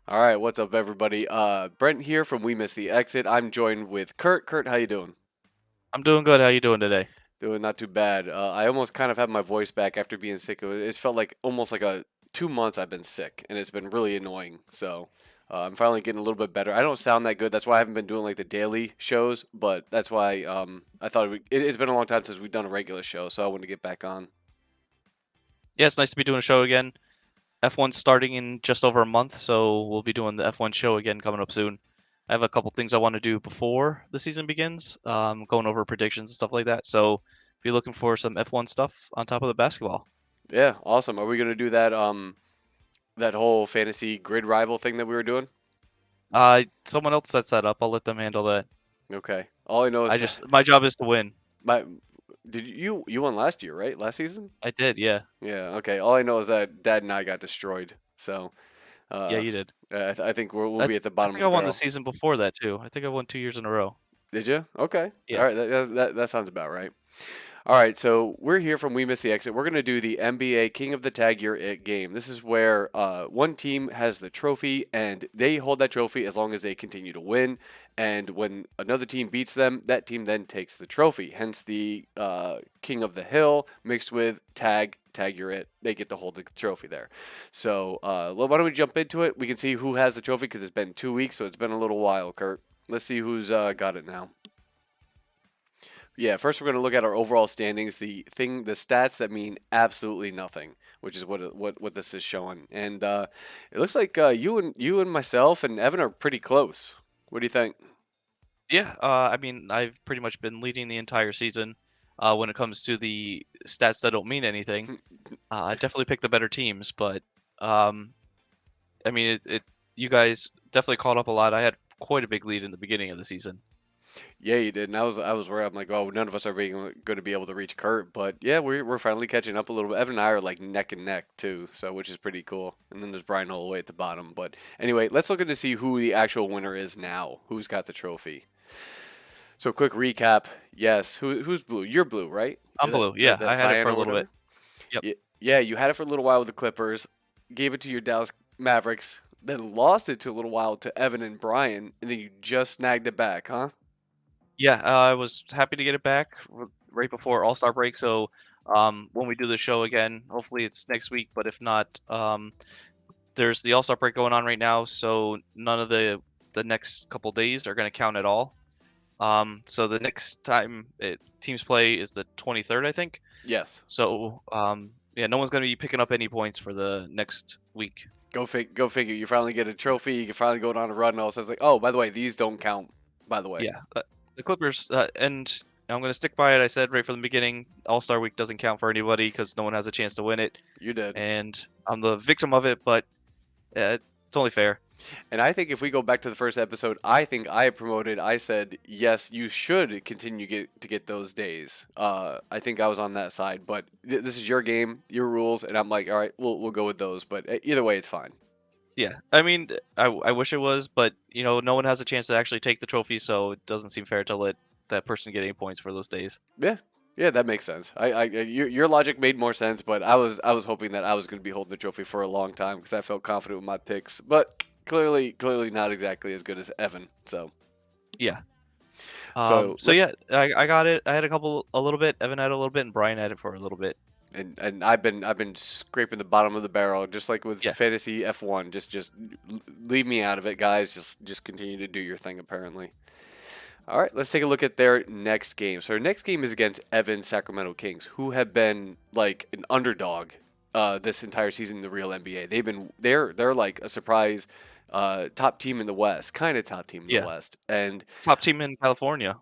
All right, what's up, everybody? Brent here from We Miss the Exit. I'm joined with Kurt. Kurt, how you doing? I'm doing good. How you doing today? Doing not too bad. I almost kind of had my voice back after being sick. It felt like almost like a 2 months I've been sick, and it's been really annoying. So I'm finally getting a little bit better. I don't sound that good. That's why I haven't been doing like the daily shows. But that's why I thought it's been a long time since we've done a regular show, so I wanted to get back on. Yeah, it's nice to be doing a show again. F1's starting in just over a month, so we'll be doing the F1 show again coming up soon. I have a couple things I want to do before the season begins, going over predictions and stuff like that. So if you're looking for some F1 stuff on top of the basketball, Yeah, awesome. Are we gonna do that that whole fantasy grid rival thing that we were doing? someone else sets that up. I'll let them handle that. Okay. All I know is that My job is to win. my did you won last year, right? Last season? I did, yeah, Yeah. Okay. All I know is that Dad and I got destroyed. So, yeah, uh, you did. I think we'll I be at the I bottom of think the I won the barrel. season before that too. I think I won 2 years in a row. Did you? Okay. All Yeah. right. That sounds about right. All right, so we're here from We Miss the Exit. We're going to do the NBA King of the Tag Year It game. This is where one team has the trophy, and they hold that trophy as long as they continue to win. And when another team beats them, that team then takes the trophy. Hence the King of the Hill mixed with Tag Year It. They get to hold the trophy there. So why don't we jump into it? We can see who has the trophy because it's been 2 weeks, so it's been a little while, Kurt. Let's see who's got it now. Yeah, first we're going to look at our overall standings, the stats that mean absolutely nothing, which is what this is showing. And it looks like you and myself and Evan are pretty close. What do you think? Yeah, I mean, I've pretty much been leading the entire season when it comes to the stats that don't mean anything. I definitely picked the better teams, but um, I mean, you guys definitely caught up a lot. I had quite a big lead in the beginning of the season. Yeah, you did. And I was worried. I'm like, oh, none of us are going to be able to reach Kurt, but yeah, we're finally catching up a little bit. Evan and I are like neck and neck too, so which is pretty cool. And then there's Brian all the way at the bottom. But anyway, let's look at to see who the actual winner is now. Who's got the trophy? So quick recap. Yes, who's blue? You're blue, right? I'm blue. Yeah, That I had it cyan for a or little bit. whatever. Yep. Yeah, you had it for a little while with the Clippers, gave it to your Dallas Mavericks, then lost it to a little while to Evan and Brian, and then you just snagged it back, huh? Yeah, I was happy to get it back right before All-Star break. So when we do the show again, hopefully it's next week. But if not, there's the All-Star break going on right now, so none of the next couple days are going to count at all. So the next time teams play is the 23rd, I think. Yes. So yeah, no one's going to be picking up any points for the next week. Go figure. You finally get a trophy. You can finally go on a run. And all. So it's like, oh, by the way, these don't count. By the way, Yeah, the Clippers, and I'm going to stick by it. I said right from the beginning, All-Star week doesn't count for anybody because no one has a chance to win it, you did. and I'm the victim of it. But it's only fair. And I think if we go back to the first episode, I think I promoted. I said yes, you should continue to get those days. I think I was on that side, but this is your game, your rules, and I'm like, all right, we'll go with those. But either way, it's fine. Yeah, I mean, I wish it was, but no one has a chance to actually take the trophy, so it doesn't seem fair to let that person get any points for those days. Yeah, yeah, that makes sense. Your logic made more sense, but I was hoping that I was going to be holding the trophy for a long time because I felt confident with my picks, but clearly not exactly as good as Evan. So Yeah. so So let's yeah, I got it. I had a little bit. Evan had a little bit, and Brian had it for a little bit. and I've been scraping the bottom of the barrel just like with Yeah. fantasy F1. Just leave me out of it, guys. Just continue to do your thing. Apparently. All right, let's take a look at their next game. So their next game is against Evan's Sacramento Kings, who have been like an underdog this entire season in the real NBA. They're like a surprise top team in the West, kind of top team in the Yeah. West. And Top team in California.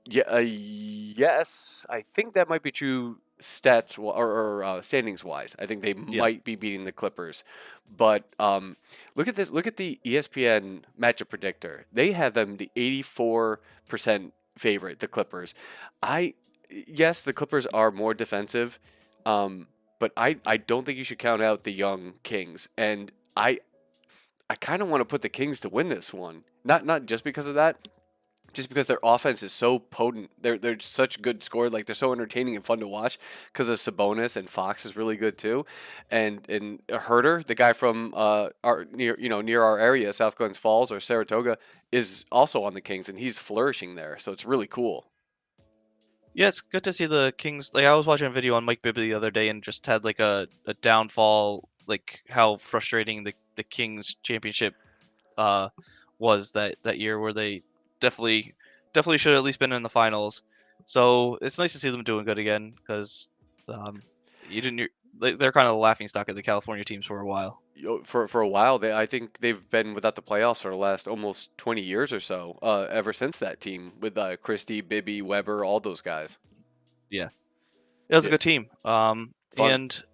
yeah, yes, I think that might be true or standings wise. I think they Yeah. might be beating the Clippers. But look at this. Look at the ESPN matchup predictor. They have them the 84% favorite, the Clippers. I yes, the Clippers are more defensive, but I don't think you should count out the young Kings. And I kind of want to put the Kings to win this one. Not just because of that, just because their offense is so potent. They're such good score. Like they're so entertaining and fun to watch because of Sabonis, and Fox is really good too, and Herter, the guy from our near our area, South Glens Falls or Saratoga, is also on the Kings, and he's flourishing there. So it's really cool. Yeah, it's good to see the Kings. Like I was watching a video on Mike Bibby the other day and just had like a downfall, like how frustrating the Kings championship uh was that year, where they definitely should have at least been in the finals. So it's nice to see them doing good again, because um you didn't they're kind of the laughing stock of the California teams for a while. For a while, I think they've been without the playoffs for the last almost 20 years or so. Ever since that team with Christie, Bibby, Weber, all those guys. Yeah, it was a Yeah, good team. fun. And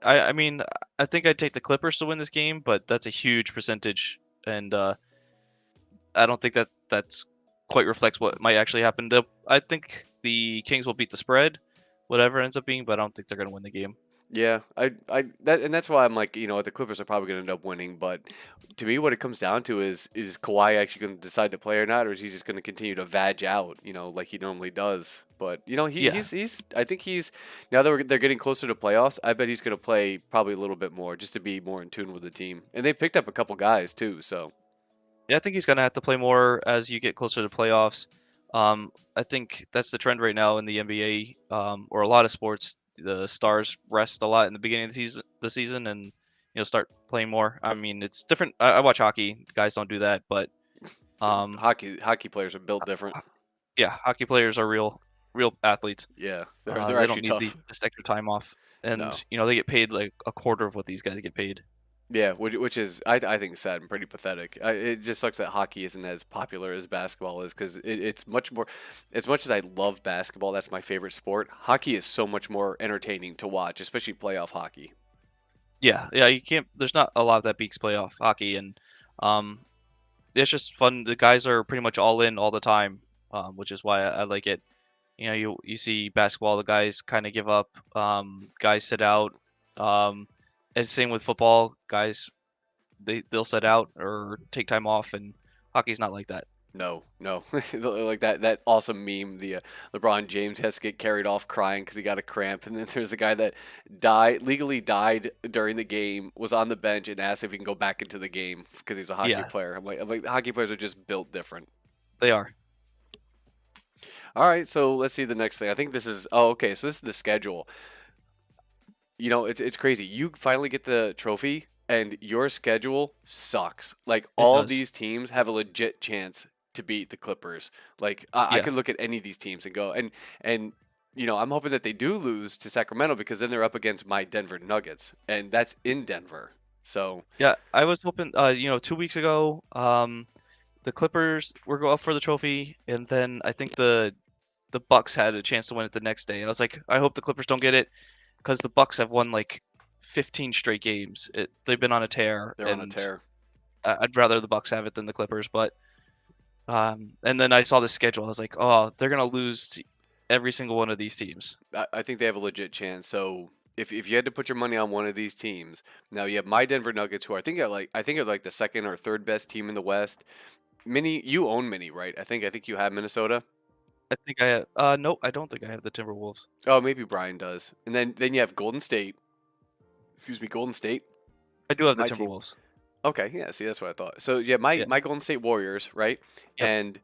I mean, I think I'd take the Clippers to win this game, but that's a huge percentage, and I don't think that's quite reflects what might actually happen. I think the Kings will beat the spread, whatever it ends up being, but I don't think they're going to win the game. Yeah, and that's why I'm like, the Clippers are probably going to end up winning. But to me, what it comes down to is Kawhi actually going to decide to play or not, or is he just going to continue to vag out, like he normally does? But Yeah, he's I think he's now that they're getting closer to playoffs. I bet he's going to play probably a little bit more just to be more in tune with the team. And they picked up a couple guys too, so yeah, I think he's going to have to play more as you get closer to playoffs. I think that's the trend right now in the NBA, or a lot of sports. The stars rest a lot in the beginning of the season, and start playing more. I mean, it's different. I watch hockey. Guys don't do that, but um, hockey players are built different. yeah, hockey players are real athletes. Yeah, they're They don't actually need tough. this extra time off, and No. they get paid like a quarter of what these guys get paid. Yeah, which is I think sad and pretty pathetic. It just sucks that hockey isn't as popular as basketball is because it's much more. As much as I love basketball, that's my favorite sport. Hockey is so much more entertaining to watch, especially playoff hockey. Yeah, yeah, you can't. There's not a lot that beats playoff hockey, and um, it's just fun. The guys are pretty much all in all the time, which is why I like it. You see basketball, the guys kind of give up, guys sit out, um, and same with football, guys they'll sit out or take time off, and hockey's not like that. No, no, like that awesome meme. The LeBron James has to get carried off crying because he got a cramp, and then there's a guy that legally died during the game, was on the bench, and asked if he can go back into the game because he's a hockey Yeah, player. I'm like, hockey players are just built different. they are. All right, so let's see the next thing. I think this is okay. So this is the schedule. It's crazy. You finally get the trophy, and your schedule sucks. Like It all of does. these teams have a legit chance to beat the Clippers. Like I Yeah. could look at any of these teams and go and I'm hoping that they do lose to Sacramento because then they're up against my Denver Nuggets, and that's in Denver. So Yeah, I was hoping, 2 weeks ago, the Clippers were go up for the trophy, and then I think the Bucks had a chance to win it the next day. And I was like, I hope the Clippers don't get it, because the Bucks have won like 15 straight games. They've been on a tear, they're on a and tear. I'd rather the Bucks have it than the Clippers. But and then I saw the schedule. I was like, oh, they're gonna lose to every single one of these teams. I think they have a legit chance. So if you had to put your money on one of these teams, now you have my Denver Nuggets, who I think are like the second or third best team in the West. Mini, you own Mini, right? I think you have Minnesota. I think I have, nope, I don't think I have the Timberwolves. Oh, maybe Brian does. And then you have Golden State. Excuse me, Golden State, I do have the my team. Timberwolves. Okay, yeah, see, that's what I thought. So yeah, my Yeah. my Golden State Warriors, right? Yep. And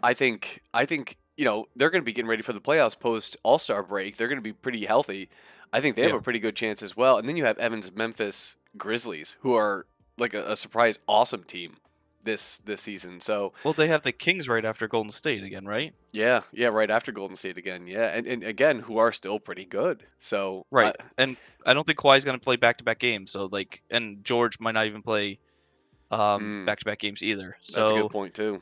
I think they're going to be getting ready for the playoffs post All Star break. They're going to be pretty healthy. I think they have Yeah. a pretty good chance as well. And then you have Evans Memphis Grizzlies, who are like a surprise awesome team this season. So Well, they have the Kings right after Golden State again, right? yeah, yeah, right after Golden State again. Yeah, and again, who are still pretty good. So Right. And I don't think Kawhi's gonna play back-to-back games. So like, and George might not even play mm, back-to-back games either. that's a good So point too.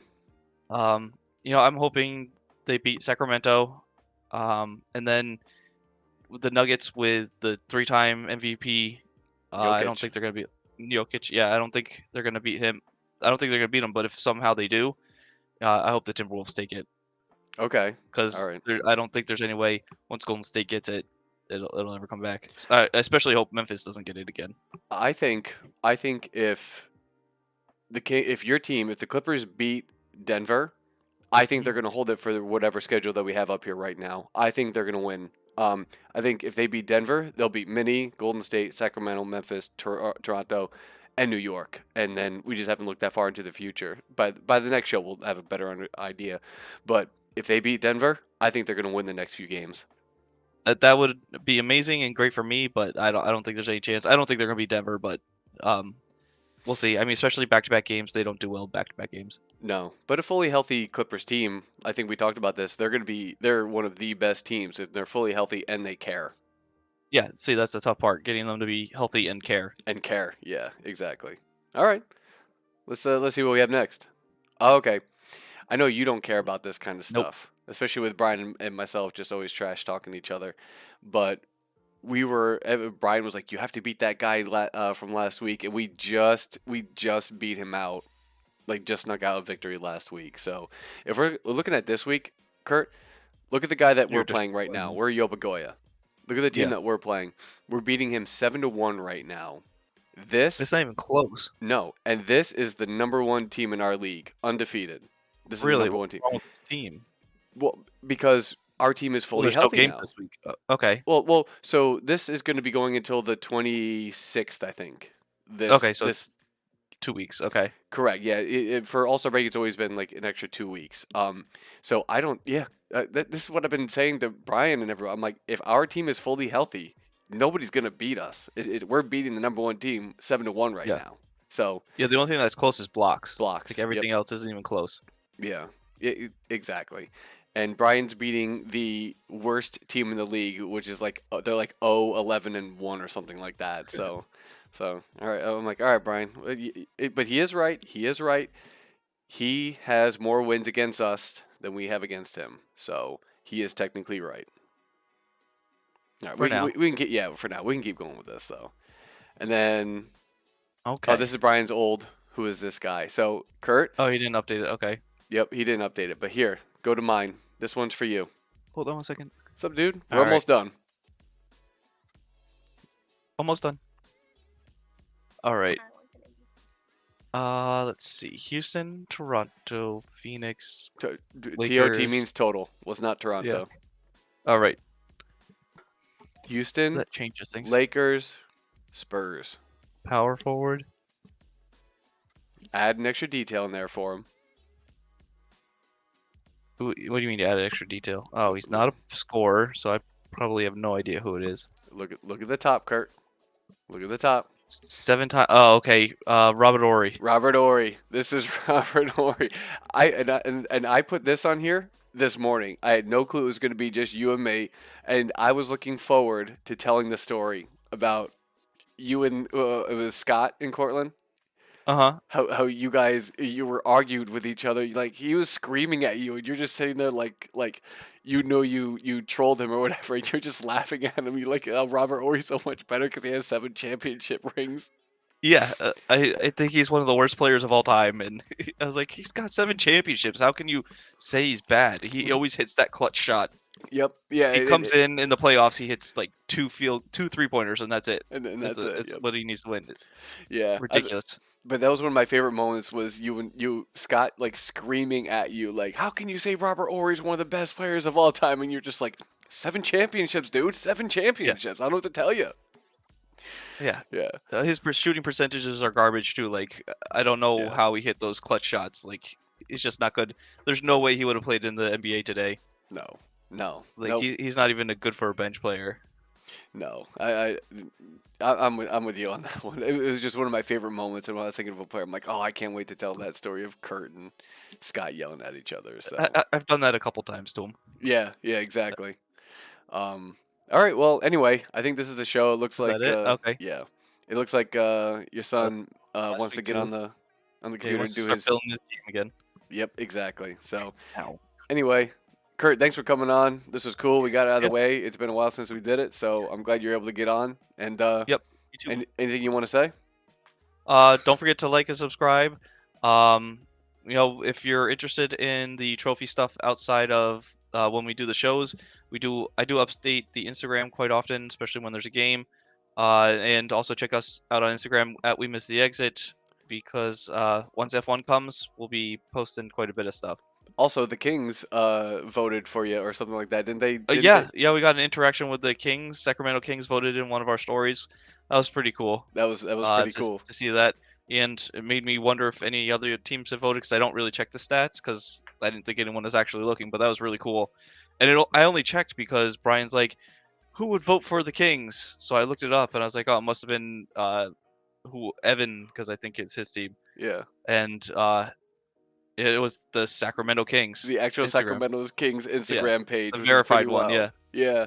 um, I'm hoping they beat Sacramento, and then with the Nuggets with the three-time MVP. I don't Jokic. think they're gonna beat Jokic. Yeah, I don't think they're gonna beat him. I don't think they're gonna beat him. But if somehow they do, I hope the Timberwolves take it, Okay. All because right. I don't think there's any way once Golden State gets it, it'll never come back. I especially hope Memphis doesn't get it again. I think if the if your team, if the Clippers beat Denver, I think they're going to hold it for whatever schedule that we have up here right now. I think they're going to win. I think if they beat Denver, they'll beat Minnie, Golden State, Sacramento, Memphis, Toronto, and New York. And then we just haven't looked that far into the future. By the next show, we'll have a better idea. But if they beat Denver, I think they're going to win the next few games. That would be amazing and great for me, but I don't think there's any chance. I don't think they're gonna be Denver, but we'll see. I mean, especially back-to-back games, they don't do well back-to-back games. No, but a fully healthy Clippers team, I think we talked about this. They're one of the best teams if they're fully healthy and they care. Yeah, see, that's the tough part, getting them to be healthy and care. And care, yeah, exactly. All right, let's see what we have next. Oh, okay, I know you don't care about this kind of Nope. stuff, especially with Brian and myself just always trash talking each other. But Brian was like, "You have to beat that guy from last week," and we just beat him out, like just snuck out a victory last week. So if we're looking at this week, Kurt, look at the guy that You're we're playing right now. We're Yobagoya. Look at the team that we're playing. We're beating him 7-1 right now. It's not even close. No, and this is the number one team in our league, undefeated. This is Really, the number one team. what's wrong with this team? Well, because our team is Well, fully there's no healthy games now. this week. Okay. Well, so this is going to be going until the 26th, I think. Okay, so this 2 weeks. Okay. correct. Yeah, for All-Star break, it's always been like an extra 2 weeks. So I don't. Yeah, this is what I've been saying to Brian and everyone. I'm like, if our team is fully healthy, nobody's gonna beat us. We're beating the number one team 7-1 right now. So Yeah, the only thing that's close is blocks. blocks. Like everything else isn't even close. Yeah, exactly. And Brian's beating the worst team in the league, which is like they're like 0-11-1 or something like that. So all right, I'm like, all right, Brian. But he is right. He is right. He has more wins against us than we have against him. So he is technically right. All right, For now. we can get for now we can keep going with this though. And then Okay. this is Brian's old. Who is this guy? So Kurt. Oh, he didn't update it. Okay. Yep, he didn't update it. But here, go to mine. This one's for you. Hold on 1 second. What's up, dude? We're All right. almost done. Almost done. All right. Let's see. Houston, Toronto, Phoenix. TOT Lakers. means total. Was not Toronto. All right. Houston, That changes things. Lakers, Spurs. Power forward. Add an extra detail in there for him. What do you mean to add extra detail? Oh, he's not a scorer, so I probably have no idea who it is. Look at the top, Kurt. Look at the top. 7 times. Oh, okay. Robert Ory. Robert Ory. This is Robert Ory. I put this on here this morning. I had no clue it was going to be just you and me, and I was looking forward to telling the story about you and it was Scott in Cortland. How you guys were argued with each other, like he was screaming at you and you're just sitting there like you trolled him or whatever and you're just laughing at him. You like, oh, Robert Ory's so much better because he has 7 championship rings. Yeah, I think he's one of the worst players of all time, and I was like, he's got 7 championships. How can you say he's bad? He always hits that clutch shot. Yep. Yeah. He comes in the playoffs. He hits like 2 3-pointers, and that's it. And that's it. That's what he needs to win. Yeah. Ridiculous. But that was one of my favorite moments. Was you Scott like screaming at you like, how can you say Robert Ory's one of the best players of all time? And you're just like, 7 championships, dude. 7 championships. I don't know what to tell you. Yeah. Yeah. His shooting percentages are garbage too. Like, I don't know how he hit those clutch shots. Like, it's just not good. There's no way he would have played in the NBA today. No. Like, nope. he's not even a good for a bench player. No, I'm with you on that one. It was just one of my favorite moments, and when I was thinking of a player, I'm like, oh, I can't wait to tell that story of Kurt and Scott yelling at each other. So I've done that a couple times to him. yeah, exactly. All right, well, anyway, I think this is the show. It looks like that it? Okay. yeah, it looks like your son last wants to week get too. on the Yeah, he computer wants and to do start his. filling this game again. Yep, exactly. So Ow. anyway. Kurt, thanks for coming on. This was cool. We got it out of the Yeah. way. It's been a while since we did it, so I'm glad you're able to get on. And Yep. You too. anything you want to say? Don't forget to like and subscribe. If you're interested in the trophy stuff outside of when we do the shows, I do update the Instagram quite often, especially when there's a game. And also check us out on Instagram at We Miss the Exit, because once F1 comes, we'll be posting quite a bit of stuff. Also, the Kings voted for you or something like that, didn't they? Didn't they? Yeah, we got an interaction with the Kings. Sacramento Kings voted in one of our stories. That was pretty cool. That was pretty cool. To see that, and it made me wonder if any other teams have voted because I don't really check the stats because I didn't think anyone was actually looking. But that was really cool, and I only checked because Brian's like, "Who would vote for the Kings?" So I looked it up and I was like, "Oh, it must have been who Evan because I think it's his team." Yeah. And it was the Sacramento Kings The actual Instagram. Sacramento Kings Yeah, Instagram page, the which is pretty verified one. wild. Yeah. Yeah.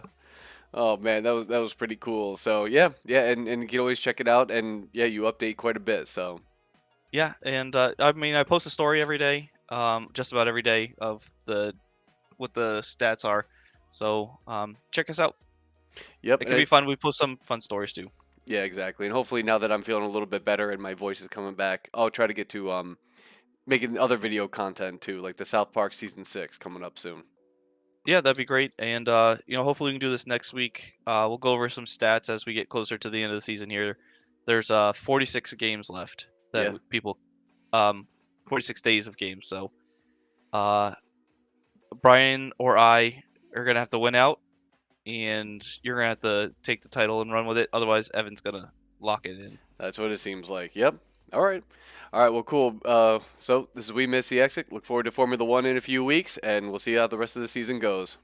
Oh man, that was pretty cool. So yeah, yeah, and you can always check it out, and yeah, you update quite a bit. So Yeah, and I mean, I post a story every day, just about every day of the what the stats are. So check us out. yep, It and can be fun. We post some fun stories too. yeah, exactly. And hopefully now that I'm feeling a little bit better and my voice is coming back, I'll try to get to making other video content too, like the South Park season 6 coming up soon. Yeah, that'd be great. And hopefully we can do this next week. We'll go over some stats as we get closer to the end of the season here. There's 46 games left that Yeah, people 46 days of games. So uh, Brian or I are gonna have to win out, and you're gonna have to take the title and run with it. Otherwise, Evan's gonna lock it in. that's what it seems like. Yep. All right. All right. Well, cool. So this is We Miss the Exit. Look forward to Formula One in a few weeks, and we'll see how the rest of the season goes.